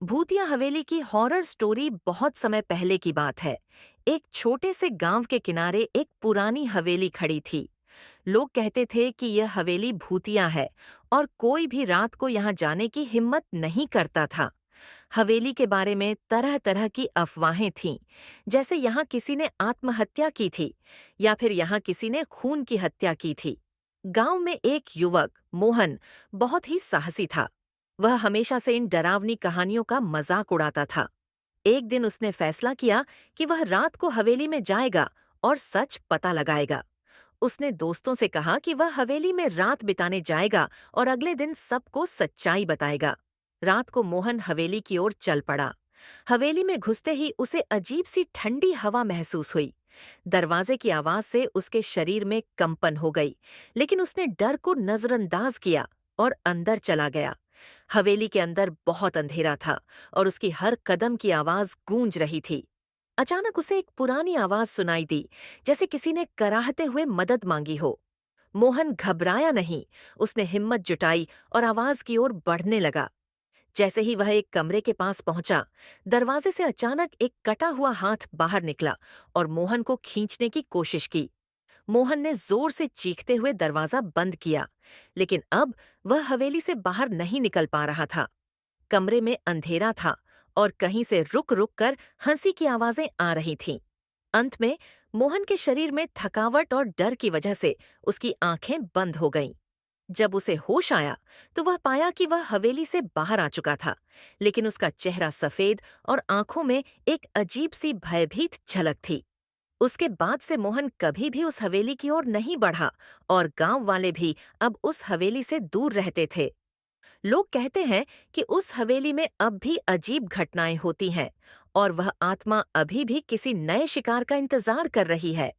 भूतिया हवेली की horror story बहुत समय पहले की बात है। एक छोटे से गांव के किनारे एक पुरानी हवेली खड़ी थी। लोग कहते थे कि यह हवेली भूतिया है और कोई भी रात को यहाँ जाने की हिम्मत नहीं करता था। हवेली के बारे में तरह तरह की अफवाहें थीं, जैसे यहाँ किसी ने आत्महत्या की थी या फिर यहाँ किसी ने खून की हत्या की थी। गांव में एक युवक मोहन बहुत ही साहसी था। वह हमेशा से इन डरावनी कहानियों का मजाक उड़ाता था। एक दिन उसने फैसला किया कि वह रात को हवेली में जाएगा और सच पता लगाएगा। उसने दोस्तों से कहा कि वह हवेली में रात बिताने जाएगा और अगले दिन सबको सच्चाई बताएगा। रात को मोहन हवेली की ओर चल पड़ा। हवेली में घुसते ही उसे अजीब सी ठंडी हवा महसूस हुई। दरवाजे की आवाज से उसके शरीर में कंपन हो गई, लेकिन उसने डर को नजरअंदाज किया और अंदर चला गया। हवेली के अंदर बहुत अंधेरा था और उसकी हर कदम की आवाज गूंज रही थी। अचानक उसे एक पुरानी आवाज सुनाई दी, जैसे किसी ने कराहते हुए मदद मांगी हो। मोहन घबराया नहीं। उसने हिम्मत जुटाई और आवाज की ओर बढ़ने लगा। जैसे ही वह एक कमरे के पास पहुंचा, दरवाजे से अचानक एक कटा हुआ हाथ बाहर निकला और मोहन को खींचने की कोशिश की। मोहन ने जोर से चीखते हुए दरवाजा बंद किया, लेकिन अब वह हवेली से बाहर नहीं निकल पा रहा था। कमरे में अंधेरा था और कहीं से रुक रुक कर हंसी की आवाजें आ रही थीं। अंत में मोहन के शरीर में थकावट और डर की वजह से उसकी आंखें बंद हो गईं। जब उसे होश आया तो वह पाया कि वह हवेली से बाहर आ चुका था, लेकिन उसका चेहरा सफेद और आंखों में एक अजीब सी भयभीत झलक थी। उसके बाद से मोहन कभी भी उस हवेली की ओर नहीं बढ़ा और गांव वाले भी अब उस हवेली से दूर रहते थे। लोग कहते हैं कि उस हवेली में अब भी अजीब घटनाएं होती हैं और वह आत्मा अभी भी किसी नए शिकार का इंतजार कर रही है।